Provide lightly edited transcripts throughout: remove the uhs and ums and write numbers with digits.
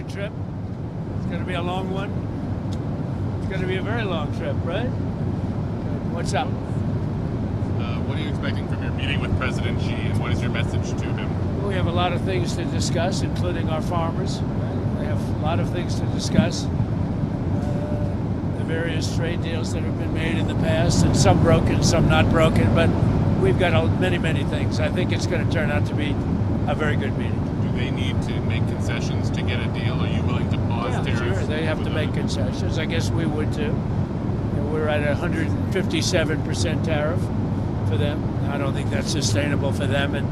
good trip. It's going to be a long one. It's going to be a very long trip, right? What's up? What are you expecting from your meeting with President Xi, and what is your message to him? Well, we have a lot of things to discuss, including our farmers. Right? We have a lot of things to discuss. The various trade deals that have been made in the past, and some broken, some not broken, but we've got many, many things. I think it's going to turn out to be a very good meeting. Do they need to make concessions to get a deal? Are you willing to pause tariffs? Sure, they have to make concessions. I guess we would too. We're at 157% tariff for them. I don't think that's sustainable for them, and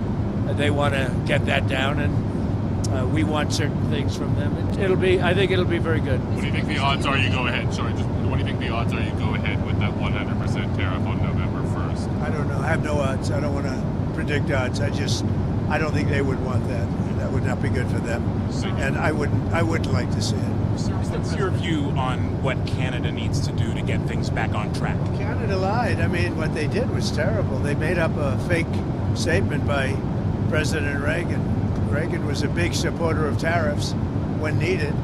they want to get that down, and we want certain things from them. I think it'll be very good. What do you think the odds are you go ahead? What do you think the odds are you go ahead with that 100% tariff on November 1st? I don't know. I have no odds. I don't want to predict odds. I don't think they would want that. That would not be good for them. And I wouldn't like to see it. What's your view on what Canada needs to do to get things back on track? Canada lied. I mean, what they did was terrible. They made up a fake statement by President Reagan. Reagan was a big supporter of tariffs when needed,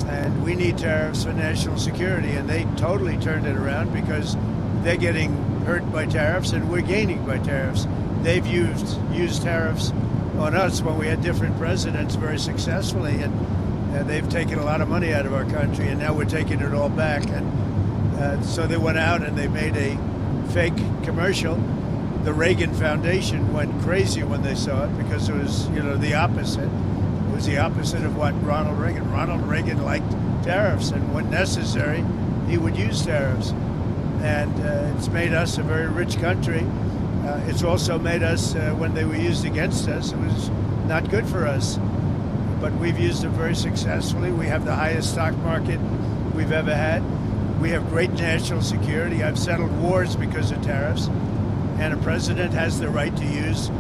and we need tariffs for national security, and they totally turned it around because they're getting hurt by tariffs and we're gaining by tariffs. They've used tariffs on us when we had different presidents very successfully, and they've taken a lot of money out of our country, and now we're taking it all back. And so they went out and they made a fake commercial. The Reagan Foundation went crazy when they saw it because it was, the opposite. It was the opposite of what Ronald Reagan liked tariffs, and when necessary, he would use tariffs. And it's made us a very rich country. It's also made us, when they were used against us, it was not good for us. But we've used them very successfully. We have the highest stock market we've ever had. We have great national security. I've settled wars because of tariffs. And a president has the right to use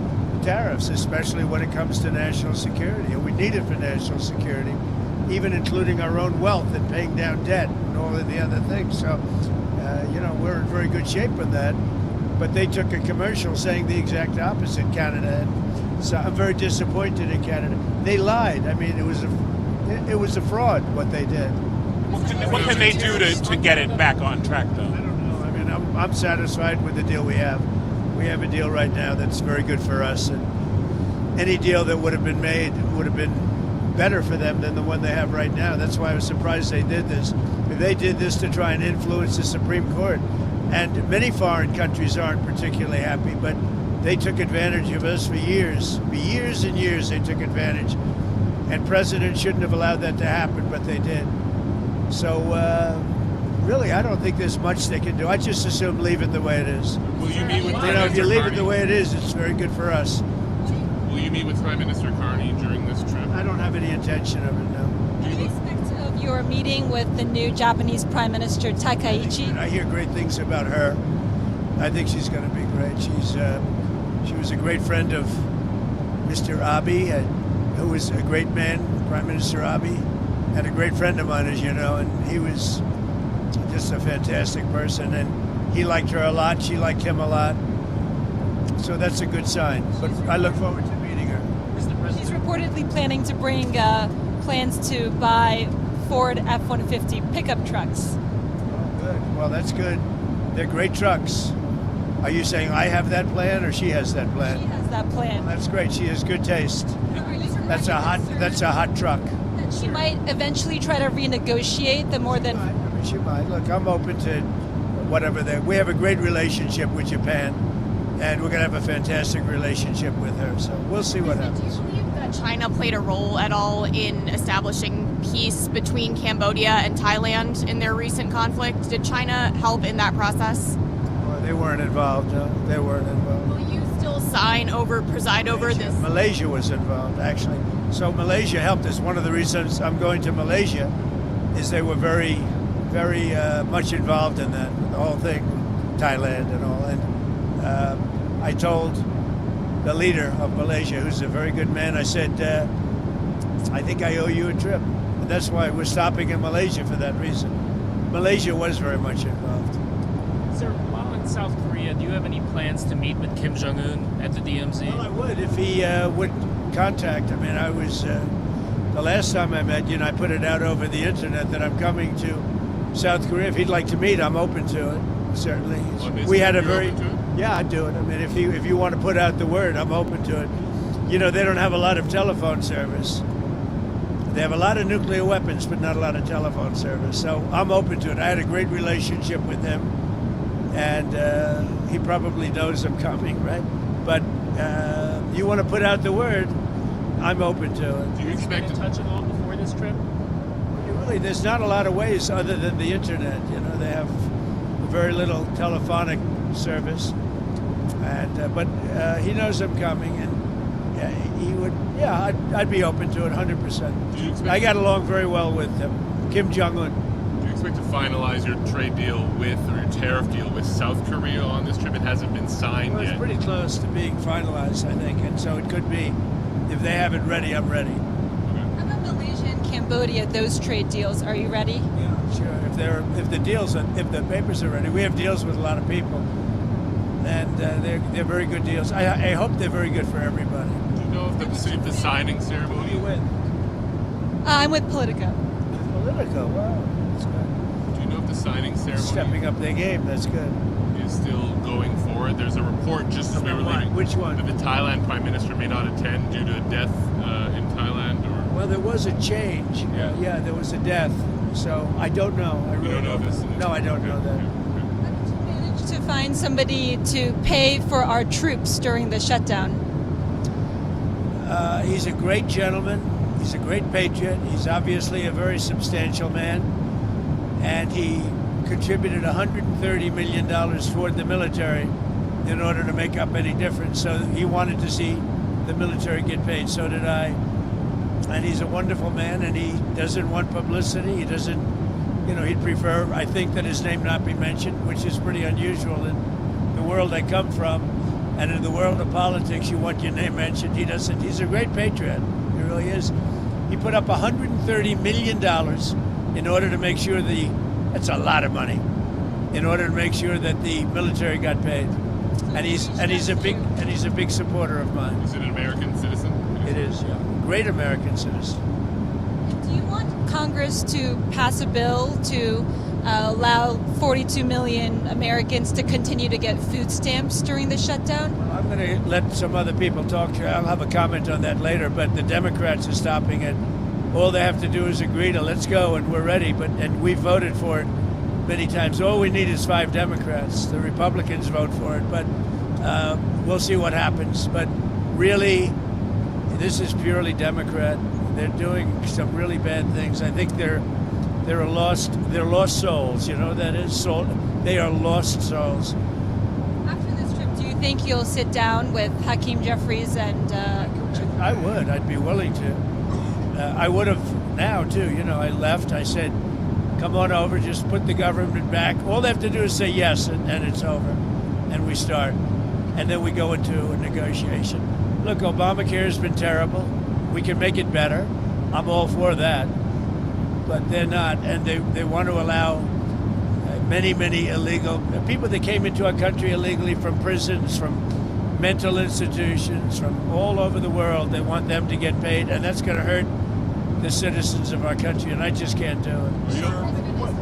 tariffs, especially when it comes to national security. And we need it for national security, even including our own wealth and paying down debt and all of the other things. So, we're in very good shape with that. But they took a commercial saying the exact opposite, Canada. And so I'm very disappointed in Canada. They lied. I mean, it was a fraud what they did. What can they do to get it back on track, though? I don't know. I mean, I'm satisfied with the deal we have. We have a deal right now that's very good for us, and any deal that would have been made would have been better for them than the one they have right now. That's why I was surprised they did this. They did this to try and influence the Supreme Court, and many foreign countries aren't particularly happy, but they took advantage of us for years. For years and years they took advantage, and presidents shouldn't have allowed that to happen, but they did. So really, I don't think there's much they can do. I just assume leave it the way it is. Will you meet with Prime if Minister you leave Carney? it the way it is, it's very good for us. Will you meet with Prime Minister Carney during this trip? I don't have any intention of it, no. What do you expect of your meeting with the new Japanese Prime Minister Takaichi? I hear great things about her. I think she's going to be great. She was a great friend of Mr. Abe, who was a great man, Prime Minister Abe, and a great friend of mine, as you know, and he was just a fantastic person, and he liked her a lot. She liked him a lot. So that's a good sign. But I look forward to meeting her. She's reportedly planning to bring plans to buy Ford F-150 pickup trucks. Oh, good. Well, that's good. They're great trucks. Are you saying I have that plan or she has that plan? She has that plan. Well, that's great. She has good taste. That's a hot truck. That she might eventually try to renegotiate the more than... She might. Look, I'm open to whatever we have a great relationship with Japan, and we're going to have a fantastic relationship with her. So we'll see what happens. Do you believe that China played a role at all in establishing peace between Cambodia and Thailand in their recent conflict? Did China help in that process? Well, they weren't involved. No, they weren't involved. Will you still preside over this? Malaysia was involved, actually. So Malaysia helped us. One of the reasons I'm going to Malaysia is they were very much involved in that, the whole thing, Thailand and all. And I told the leader of Malaysia, who's a very good man, I said, I think I owe you a trip. And that's why we're stopping in Malaysia for that reason. Malaysia was very much involved. Sir, while in South Korea, do you have any plans to meet with Kim Jong-un at the DMZ? Well, I would if he would contact. I mean, I was The last time I met you, and I put it out over the internet that I'm coming to South Korea. If he'd like to meet, I'm open to it. Certainly. We had a very yeah, I'd do it. I mean, if you want to put out the word, I'm open to it. You know, they don't have a lot of telephone service. They have a lot of nuclear weapons, but not a lot of telephone service. So I'm open to it. I had a great relationship with him, and he probably knows I'm coming, right? But you want to put out the word, I'm open to it. Do you expect to touch at all before this trip? Really, there's not a lot of ways other than the internet. You know, they have very little telephonic service, and but he knows I'm coming, and he would. Yeah, I'd be open to it 100%. I got along very well with him, Kim Jong-un. Do you expect to finalize your trade deal with, or your tariff deal with South Korea on this trip? It hasn't been signed Well, yet. it's pretty close to being finalized, I think, and so it could be. If they have it ready, I'm ready. How about Malaysia and Cambodia? Those trade deals, are you ready? Yeah, sure. If the papers are ready, we have deals with a lot of people, and they're very good deals. I hope they're very good for everybody. Do you know if the signing ceremony? Who do you win? I'm with Politico. Politico. Wow, that's good. Do you know if the signing ceremony Stepping up their game. That's good. is still going forward? There's a report just as we were leaving. Which one? That the Thailand Prime Minister may not attend due to a death in Thailand, or Well, there was a change. Yeah. There was a death. So I don't know. I really don't know if it's- No, I don't know that. How did you manage to find somebody to pay for our troops during the shutdown? He's a great gentleman. He's a great patriot. He's obviously a very substantial man, and he contributed $130 million toward the military in order to make up any difference. So he wanted to see the military get paid. So did I. And he's a wonderful man, and he doesn't want publicity. He doesn't, he'd prefer, I think, that his name not be mentioned, which is pretty unusual in the world I come from. And in the world of politics, you want your name mentioned. He doesn't. He's a great patriot. He really is. He put up $130 million in order to make sure that's a lot of money, in order to make sure that the military got paid. And he's a big supporter of mine. is it an American citizen? It is, yeah. Great American citizen. Do you want Congress to pass a bill to allow 42 million Americans to continue to get food stamps during the shutdown? I'm going to let some other people talk to you. I'll have a comment on that later, but the Democrats are stopping it. All they have to do is agree to let's go, and we're ready. And we voted for it many times. All we need is 5 Democrats. The Republicans vote for it, but we'll see what happens. But really, this is purely Democrat. They're doing some really bad things. I think they're lost souls. You know that is they are lost souls. After this trip, do you think you'll sit down with Hakeem Jeffries and? I would. I'd be willing to. I would have now too. I left. I said, "Come on over. Just put the government back. All they have to do is say yes, and it's over, and we start, and then we go into a negotiation." Look, Obamacare has been terrible. We can make it better. I'm all for that. But they're not, and they want to allow many illegal people that came into our country illegally from prisons, from mental institutions, from all over the world. They want them to get paid, and that's going to hurt the citizens of our country, and I just can't do it.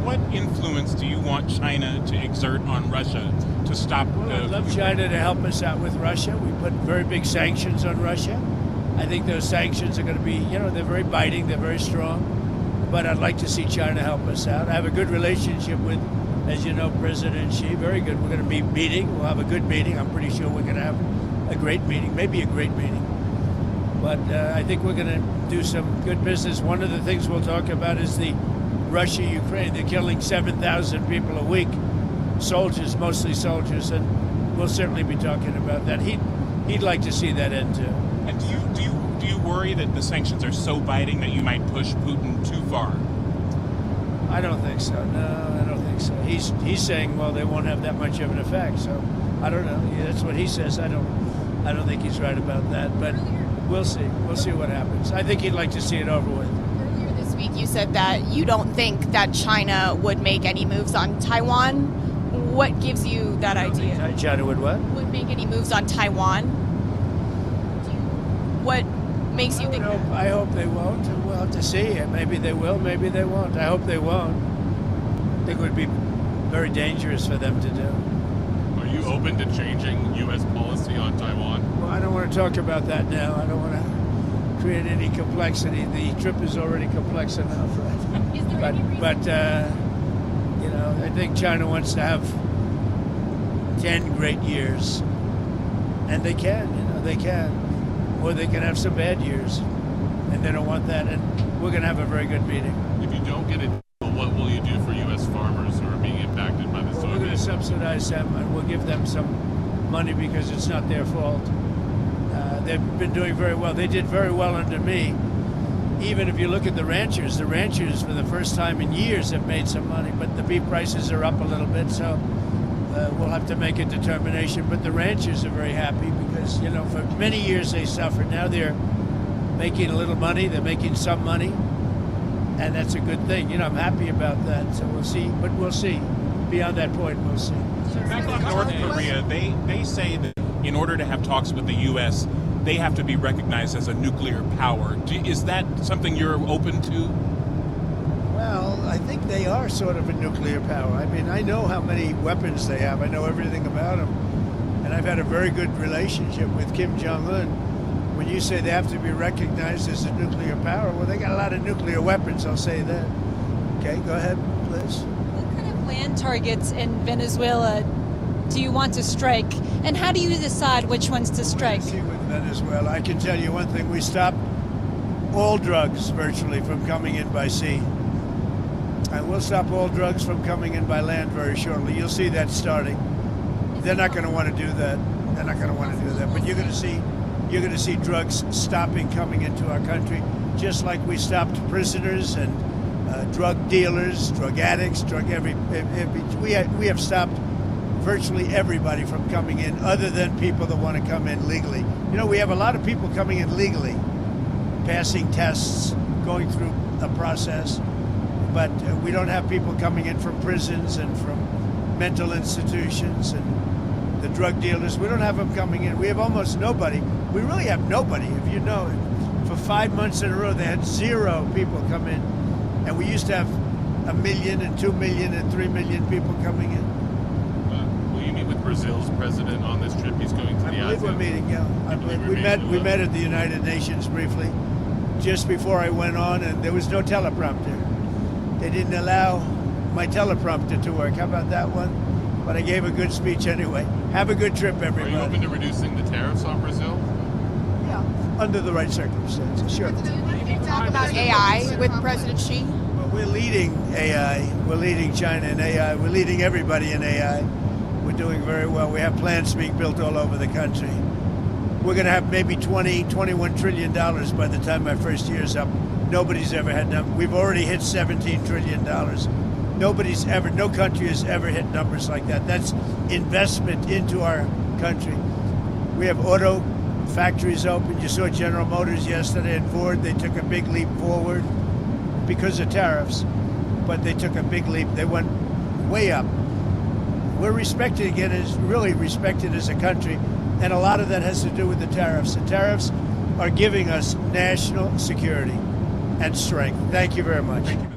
What influence do you want China to exert on Russia to stop? I'd love China to help us out with Russia. We put very big sanctions on Russia. I think those sanctions are going to be, they're very biting, they're very strong. But I'd like to see China help us out. I have a good relationship with, as you know, President Xi. Very good. We're going to be meeting. We'll have a good meeting. I'm pretty sure we're going to have a great meeting, maybe a great meeting. But I think we're going to do some good business. One of the things we'll talk about is the Russia-Ukraine. They're killing 7,000 people a week, soldiers, mostly soldiers, and we'll certainly be talking about that. He'd like to see that end too. And do you worry that the sanctions are so biting that you might push Putin too far? I don't think so. No, I don't think so. He's saying, well, they won't have that much of an effect. So I don't know. Yeah, that's what he says. I don't think he's right about that. But we'll see. We'll see what happens. I think he'd like to see it over with. Earlier this week, you said that you don't think that China would make any moves on Taiwan. What gives you that idea? China would what? Would make any moves on Taiwan? What makes you think that? I hope they won't. We'll have to see. Maybe they will, maybe they won't. I hope they won't. I think it would be very dangerous for them to do. Are you open to changing U.S. policy on Taiwan? Well, I don't want to talk about that now. I don't want to create any complexity. The trip is already complex enough. Is there any reason? But I think China wants to have 10 great years, and they can. They can, or they can have some bad years, and they don't want that. And we're going to have a very good meeting. If you don't get a deal, what will you do for U.S. farmers who are being impacted by the Well, we're going to soybean? subsidize them, and we'll give them some money because it's not their fault. They've been doing very well. They did very well under me. Even if you look at the ranchers for the first time in years have made some money, but the beef prices are up a little bit, so we'll have to make a determination. But the ranchers are very happy because, for many years they suffered. Now they're making a little money, they're making some money, and that's a good thing. I'm happy about that, so we'll see. But we'll see. Beyond that point, we'll see. Back on North Korea, they say that in order to have talks with the U.S., they have to be recognized as a nuclear power. Is that something you're open to? Well, I think they are sort of a nuclear power. I mean, I know how many weapons they have. I know everything about them. And I've had a very good relationship with Kim Jong-un. When you say they have to be recognized as a nuclear power, well, they got a lot of nuclear weapons, I'll say that. Okay, go ahead, please. What kind of land targets in Venezuela do you want to strike? And how do you decide which ones to strike? See with Venezuela, I can tell you one thing. We stopped all drugs virtually from coming in by sea. And we'll stop all drugs from coming in by land very shortly. You'll see that starting. They're not going to want to do that. They're not going to want to do that. But you're going to see drugs stopping coming into our country, just like we stopped prisoners and drug dealers, drug addicts, we have stopped virtually everybody from coming in, other than people that want to come in legally. We have a lot of people coming in legally, passing tests, going through a process, but we don't have people coming in from prisons and from mental institutions and the drug dealers. We don't have them coming in. We have almost nobody. We really have nobody. If you know, for 5 months in a row, they had 0 people come in, and we used to have 1 million and 2 million and 3 million people coming in. Will you meet with Brazil's president on this trip? He's going to the I believe we're ASEAN. meeting, yeah. I believe we met at the United Nations briefly, just before I went on, and there was no teleprompter. They didn't allow my teleprompter to work. How about that one? But I gave a good speech anyway. Have a good trip, Are everybody. you open to reducing the tariffs on Brazil? Yeah, under the right circumstances, sure. Talk about AI with President Xi. Well, we're leading AI. We're leading China in AI. We're leading everybody in AI. We're doing very well. We have plants being built all over the country. We're going to have maybe $21 trillion by the time my first year's up. Nobody's ever had them. We've already hit $17 trillion. No country has ever hit numbers like that. That's investment into our country. We have auto factories open. You saw General Motors yesterday and Ford. They took a big leap forward because of tariffs, but they took a big leap. They went way up. We're respected again, really respected as a country, and a lot of that has to do with the tariffs. The tariffs are giving us national security and strength. Thank you very much. Thank you.